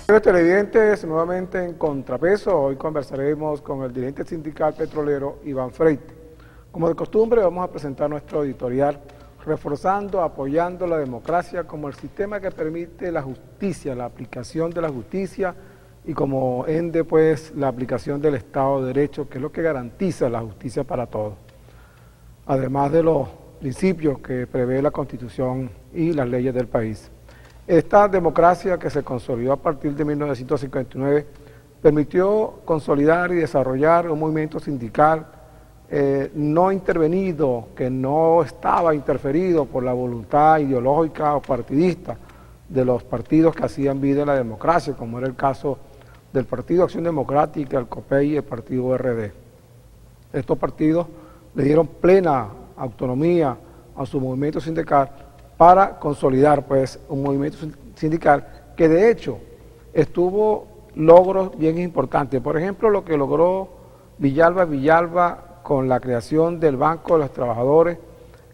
Buenos televidentes, nuevamente en Contrapeso, hoy conversaremos con el dirigente sindical petrolero Iván Freite. Como de costumbre vamos a presentar nuestro editorial reforzando, apoyando la democracia como el sistema que permite la justicia, la aplicación de la justicia y como ende pues la aplicación del Estado de Derecho, que es lo que garantiza la justicia para todos. Además de los principios que prevé la Constitución y las leyes del país. Esta democracia que se consolidó a partir de 1959 permitió consolidar y desarrollar un movimiento sindical no intervenido, que no estaba interferido por la voluntad ideológica o partidista de los partidos que hacían vida en la democracia, como era el caso del Partido Acción Democrática, el COPEI y el Partido RD. Estos partidos le dieron plena autonomía a su movimiento sindical para consolidar pues un movimiento sindical que de hecho tuvo logros bien importantes. Por ejemplo, lo que logró Villalba con la creación del Banco de los Trabajadores,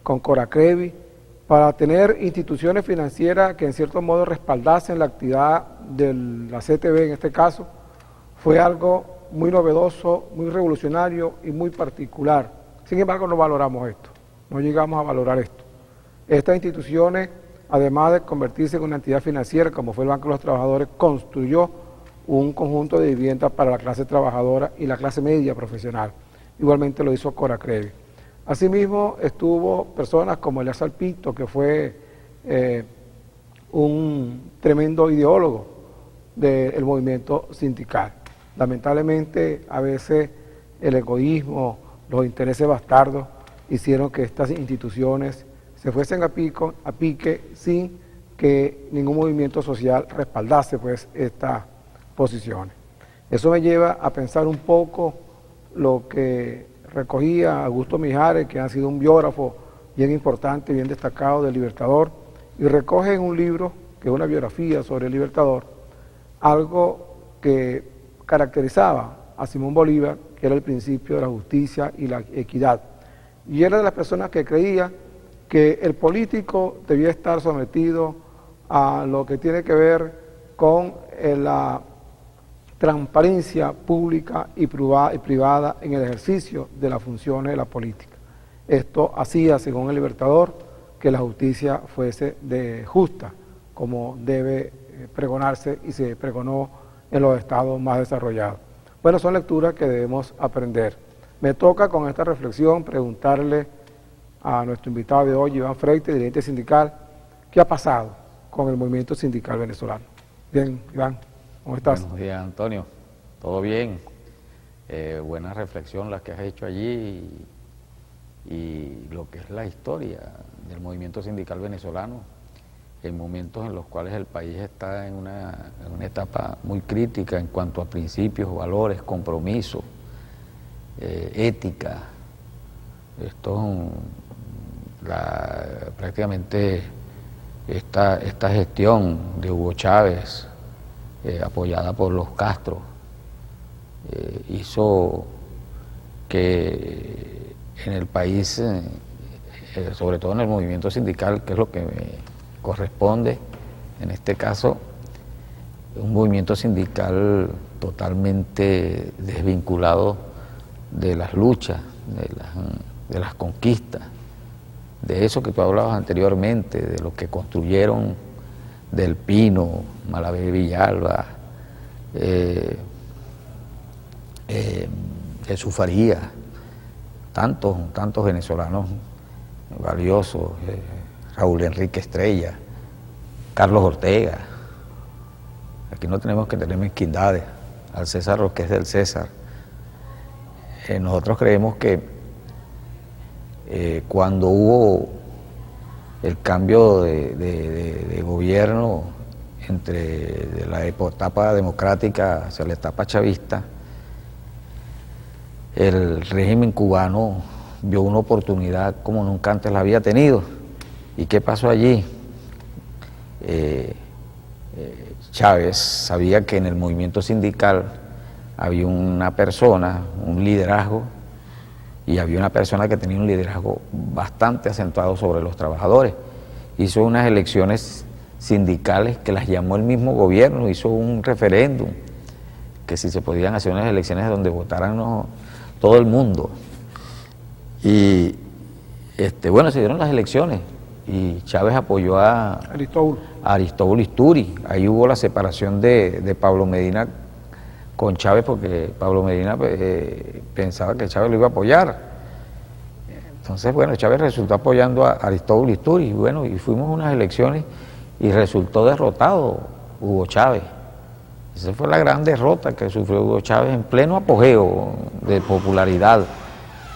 con Coracrevi, para tener instituciones financieras que en cierto modo respaldasen la actividad de la CTV en este caso, fue algo muy novedoso, muy revolucionario y muy particular. Sin embargo, no valoramos esto, no llegamos a valorar esto. Estas instituciones, además de convertirse en una entidad financiera, como fue el Banco de los Trabajadores, construyó un conjunto de viviendas para la clase trabajadora y la clase media profesional. Igualmente lo hizo Coracrevi. Asimismo, estuvo personas como Eleazar Pinto, que fue un tremendo ideólogo del movimiento sindical. Lamentablemente, a veces el egoísmo, los intereses bastardos, hicieron que estas instituciones se fuesen a pique sin que ningún movimiento social respaldase pues estas posiciones. Eso me lleva a pensar un poco lo que recogía Augusto Mijares, que ha sido un biógrafo bien importante, bien destacado del Libertador, y recoge en un libro, que es una biografía sobre el Libertador, algo que caracterizaba a Simón Bolívar, que era el principio de la justicia y la equidad. Y era de las personas que creía que el político debía estar sometido a lo que tiene que ver con la transparencia pública y privada en el ejercicio de las funciones de la política. Esto hacía, según el Libertador, que la justicia fuese justa, como debe pregonarse y se pregonó en los estados más desarrollados. Bueno, son lecturas que debemos aprender. Me toca con esta reflexión preguntarle a nuestro invitado de hoy, Iván Freite, dirigente sindical, ¿qué ha pasado con el movimiento sindical venezolano? Bien, Iván, ¿cómo estás? Buenos días, Antonio. ¿Todo bien? Buena reflexión la que has hecho allí y lo que es la historia del movimiento sindical venezolano, en momentos en los cuales el país está en una etapa muy crítica en cuanto a principios, valores, compromisos, ética. Prácticamente esta gestión de Hugo Chávez, apoyada por los Castro, hizo que en el país, sobre todo en el movimiento sindical, que es lo que me corresponde, en este caso, un movimiento sindical totalmente desvinculado de las luchas, de las conquistas, de eso que tú hablabas anteriormente, de lo que construyeron Del Pino, Malavé Villalba, Jesús Farías, tantos venezolanos valiosos, Raúl Enrique Estrella, Carlos Ortega. Aquí no tenemos que tener mezquindades, al César lo que es del César. Nosotros creemos que cuando hubo el cambio de gobierno de la etapa democrática hacia la etapa chavista, el régimen cubano vio una oportunidad como nunca antes la había tenido. ¿Y qué pasó allí? Chávez sabía que en el movimiento sindical había una persona, un liderazgo, y había una persona que tenía un liderazgo bastante acentuado sobre los trabajadores. Hizo unas elecciones sindicales que las llamó el mismo gobierno, hizo un referéndum, que si se podían hacer unas elecciones donde votaran todo el mundo. Y bueno, se dieron las elecciones y Chávez apoyó a Aristóbulo Isturi. Ahí hubo la separación de Pablo Medina con Chávez, porque Pablo Medina pensaba que Chávez lo iba a apoyar. Entonces, bueno, Chávez resultó apoyando a Aristóbulo Isturi, y bueno, y fuimos a unas elecciones y resultó derrotado Hugo Chávez. Esa fue la gran derrota que sufrió Hugo Chávez en pleno apogeo de popularidad.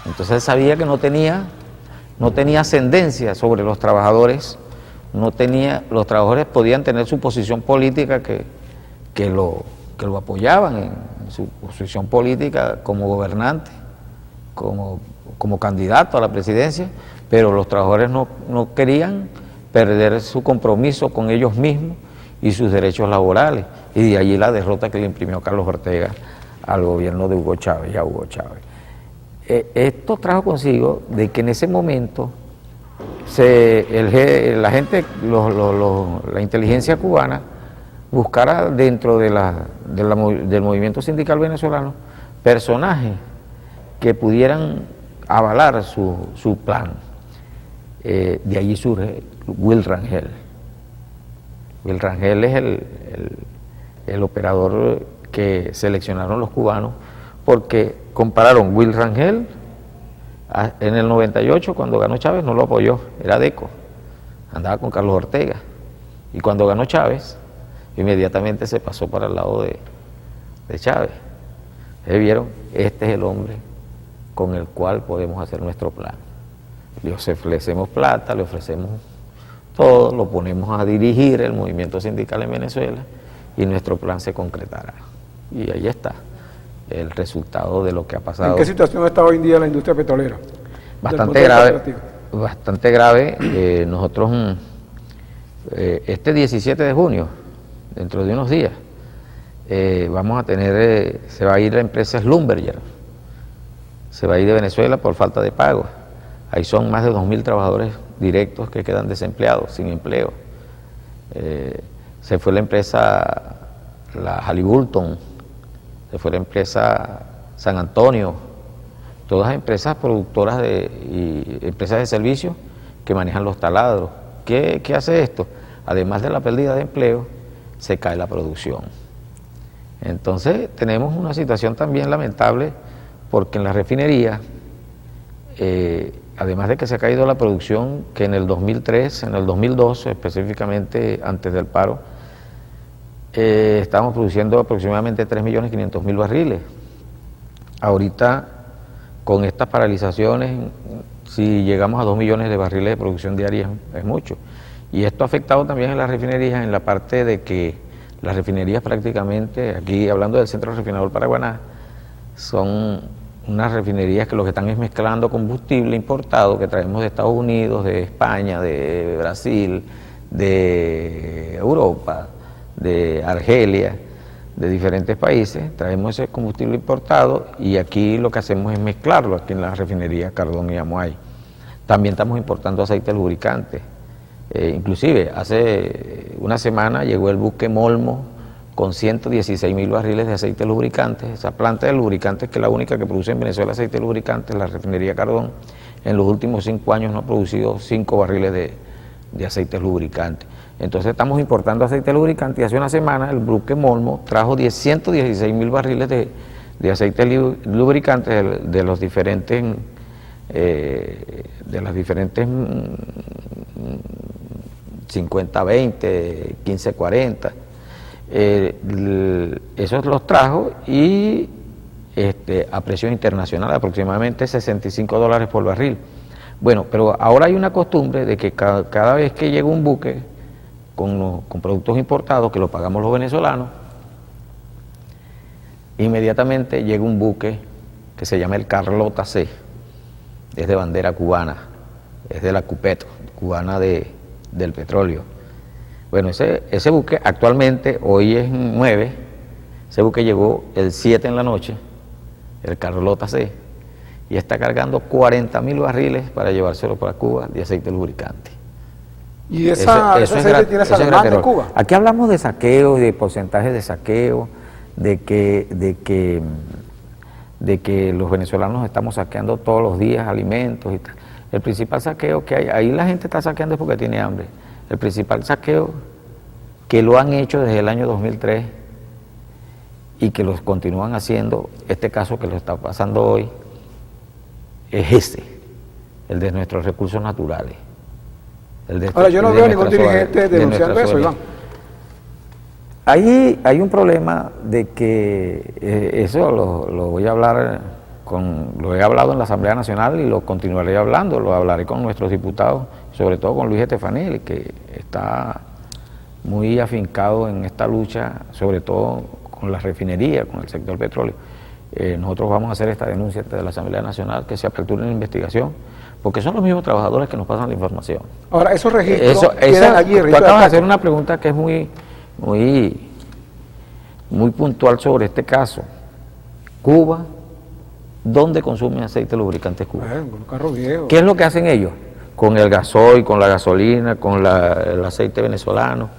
Entonces él sabía que no tenía ascendencia sobre los trabajadores, los trabajadores podían tener su posición política que lo apoyaban en su posición política como gobernante, como candidato a la presidencia, pero los trabajadores no querían perder su compromiso con ellos mismos y sus derechos laborales, y de allí la derrota que le imprimió Carlos Ortega al gobierno de Hugo Chávez y a Hugo Chávez. Esto trajo consigo de que en ese momento la inteligencia cubana buscara dentro del movimiento sindical venezolano personajes que pudieran avalar su plan. De allí surge Will Rangel. Will Rangel es el operador que seleccionaron los cubanos, porque compararon Will Rangel en el 98, cuando ganó Chávez, no lo apoyó, era Deco, andaba con Carlos Ortega, y cuando ganó Chávez, inmediatamente se pasó para el lado de Chávez. Ustedes vieron, este es el hombre con el cual podemos hacer nuestro plan. Le ofrecemos plata, le ofrecemos todo, lo ponemos a dirigir el movimiento sindical en Venezuela y nuestro plan se concretará. Y ahí está el resultado de lo que ha pasado. ¿En qué situación está hoy en día la industria petrolera? Bastante grave, bastante grave. Nosotros, este 17 de junio, dentro de unos días, vamos a tener, se va a ir la empresa Schlumberger, se va a ir de Venezuela por falta de pago. Ahí son más de 2.000 trabajadores directos que quedan desempleados, sin empleo. Se fue la empresa, la Halliburton, se fue la empresa San Antonio, todas empresas productoras y empresas de servicios que manejan los taladros. ¿Qué hace esto? Además de la pérdida de empleo, se cae la producción. Entonces tenemos una situación también lamentable, porque en la refinería, además de que se ha caído la producción, que en el 2003, en el 2002, específicamente antes del paro, estábamos produciendo aproximadamente 3.500.000 barriles. Ahorita, con estas paralizaciones, si llegamos a 2 millones de barriles de producción diaria, es mucho. Y esto ha afectado también en las refinerías, en la parte de que las refinerías prácticamente, aquí hablando del Centro Refinador Paraguaná, son unas refinerías que lo que están es mezclando combustible importado que traemos de Estados Unidos, de España, de Brasil, de Europa, de Argelia, de diferentes países. Traemos ese combustible importado y aquí lo que hacemos es mezclarlo aquí en la refinería Cardón y Amuay. También estamos importando aceite lubricante. Inclusive hace una semana llegó el buque Molmo con 116.000 barriles de aceite lubricante. Esa planta de lubricantes, que es la única que produce en Venezuela aceite lubricante, la refinería Cardón, en los últimos 5 años no ha producido 5 barriles de aceite lubricante. Entonces estamos importando aceite lubricante y hace una semana el buque Molmo trajo 116.000 barriles de aceite lubricante de los diferentes, de las diferentes 50-20, 15-40. Esos los trajo y a precio internacional, aproximadamente $65 por barril. Bueno, pero ahora hay una costumbre de que cada vez que llega un buque con productos importados, que lo pagamos los venezolanos, inmediatamente llega un buque que se llama el Carlota C, es de bandera cubana, es de la CUPET, cubana del petróleo. Bueno, ese buque actualmente, hoy es 9, ese buque llegó el 7 en la noche, el Carlota C, y está cargando 40.000 barriles para llevárselo para Cuba de aceite lubricante. ¿Y esa aceite tiene esa demanda en Cuba? Aquí hablamos de saqueo y de porcentajes de saqueo, de que los venezolanos estamos saqueando todos los días alimentos y tal. El principal saqueo que hay, ahí la gente está saqueando es porque tiene hambre. El principal saqueo que lo han hecho desde el año 2003 y que los continúan haciendo, este caso que lo está pasando hoy, es el de nuestros recursos naturales. Ahora, yo no veo ningún dirigente denunciando eso, Iván. Hay un problema de que eso lo voy a hablar lo he hablado en la Asamblea Nacional y lo continuaré hablando, lo hablaré con nuestros diputados, sobre todo con Luis Estefanel, que está muy afincado en esta lucha, sobre todo con la refinería, con el sector petróleo. Nosotros vamos a hacer esta denuncia ante la Asamblea Nacional, que se aperture una investigación, porque son los mismos trabajadores que nos pasan la información. Ahora, esos registros quedan allí. Tú acabas de hacer una pregunta que es muy puntual sobre este caso. Cuba, ¿dónde consumen aceite lubricante Cuba? Con los carros viejos. ¿Qué es lo que hacen ellos? Con el gasoil, con la gasolina, con el aceite venezolano,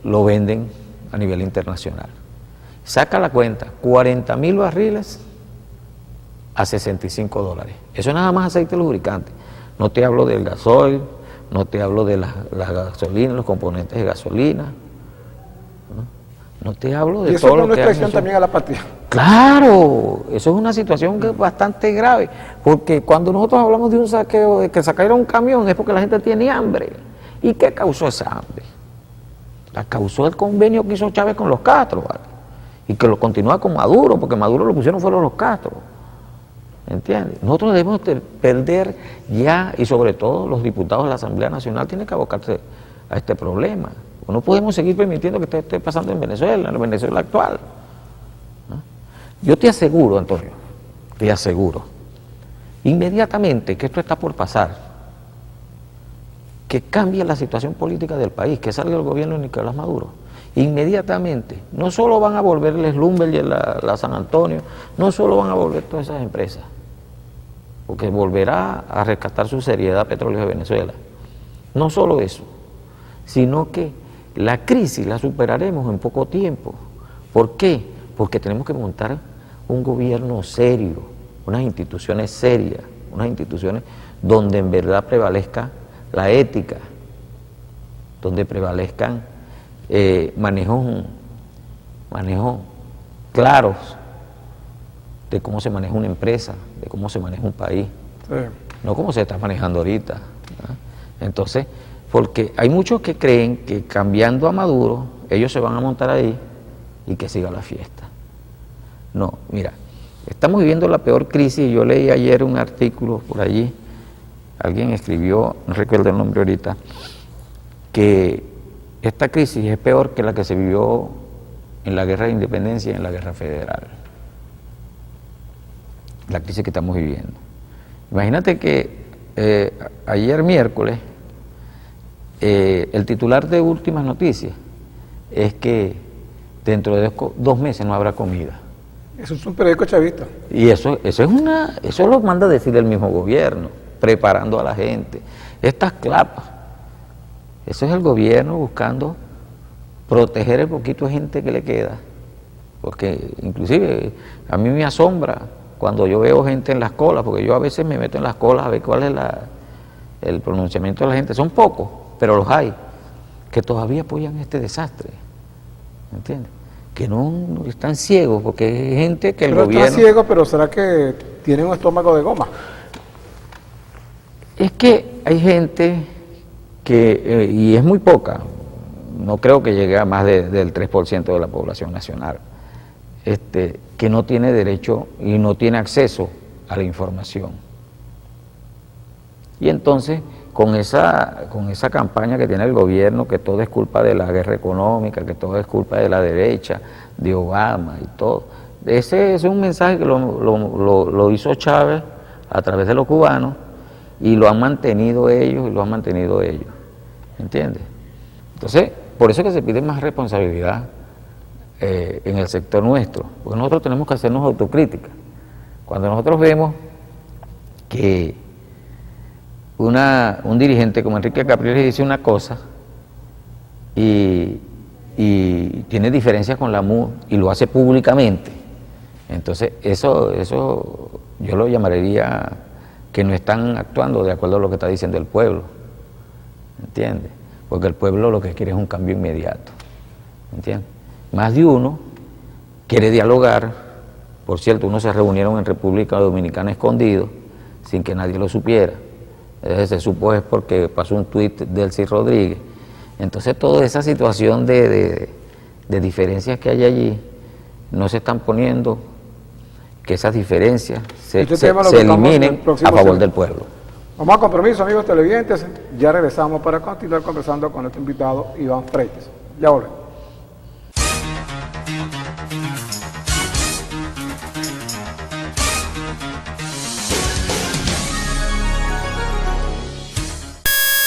lo venden a nivel internacional. Saca la cuenta, 40.000 barriles a $65. Eso es nada más aceite lubricante. No te hablo del gasoil, no te hablo de la gasolina, los componentes de gasolina. No te hablo de todo lo que... ¿Y eso es traición también a la patria? Claro, eso es una situación que es bastante grave, porque cuando nosotros hablamos de un saqueo, de que sacaron un camión, es porque la gente tiene hambre. ¿Y qué causó esa hambre? La causó el convenio que hizo Chávez con los Castro, ¿vale? Y que lo continúa con Maduro, porque Maduro lo pusieron fueron los Castro. ¿Entiendes? Nosotros debemos perder ya, y sobre todo los diputados de la Asamblea Nacional tienen que abocarse a este problema. No podemos seguir permitiendo que esto esté pasando en Venezuela actual. ¿No? Yo te aseguro, Antonio, te aseguro, inmediatamente que esto está por pasar, que cambie la situación política del país, que salga el gobierno de Nicolás Maduro, inmediatamente, no solo van a volver el Slumber y la San Antonio, no solo van a volver todas esas empresas, porque volverá a rescatar su seriedad Petróleos de Venezuela. No solo eso, sino que la crisis la superaremos en poco tiempo. ¿Por qué? Porque tenemos que montar un gobierno serio, unas instituciones serias, unas instituciones donde en verdad prevalezca la ética, donde prevalezcan manejos claros de cómo se maneja una empresa, de cómo se maneja un país, sí. No como se está manejando ahorita, ¿no? Entonces, porque hay muchos que creen que cambiando a Maduro, ellos se van a montar ahí y que siga la fiesta. No, mira, estamos viviendo la peor crisis. Yo leí ayer un artículo por allí, alguien escribió, no recuerdo el nombre ahorita, que esta crisis es peor que la que se vivió en la guerra de independencia y en la guerra federal. La crisis que estamos viviendo. Imagínate que ayer miércoles, el titular de Últimas Noticias es que dentro de 2 meses no habrá comida. Eso es un periódico chavista. Y eso lo manda a decir el mismo gobierno, preparando a la gente. Estas clapas, eso es el gobierno buscando proteger el poquito de gente que le queda. Porque inclusive a mí me asombra cuando yo veo gente en las colas, porque yo a veces me meto en las colas a ver cuál es el pronunciamiento de la gente. Son pocos, pero los hay, que todavía apoyan este desastre. ¿Entiendes? Que no están ciegos, porque hay gente que el gobierno... Están ciegos, pero ¿será que tienen un estómago de goma? Es que hay gente que, y es muy poca, no creo que llegue a más del 3% de la población nacional, que no tiene derecho y no tiene acceso a la información. Y entonces, con esa campaña que tiene el gobierno, que todo es culpa de la guerra económica, que todo es culpa de la derecha, de Obama y todo, ese es un mensaje que lo hizo Chávez a través de los cubanos, y lo han mantenido ellos, ¿entiendes? Entonces, por eso es que se pide más responsabilidad en el sector nuestro, porque nosotros tenemos que hacernos autocrítica. Cuando nosotros vemos que un dirigente como Enrique Capriles dice una cosa y tiene diferencias con la MUD y lo hace públicamente, entonces eso yo lo llamaría que no están actuando de acuerdo a lo que está diciendo el pueblo, ¿entiendes? Porque el pueblo lo que quiere es un cambio inmediato, ¿entiendes? Más de uno quiere dialogar. Por cierto, unos se reunieron en República Dominicana escondidos, sin que nadie lo supiera. Se supo es porque pasó un tuit de Elsie Rodríguez. Entonces toda esa situación de diferencias que hay allí no se están poniendo, que esas diferencias se eliminen a favor del pueblo. Vamos a compromiso, amigos televidentes. Ya regresamos para continuar conversando con nuestro invitado Iván Freites. Ya volvemos.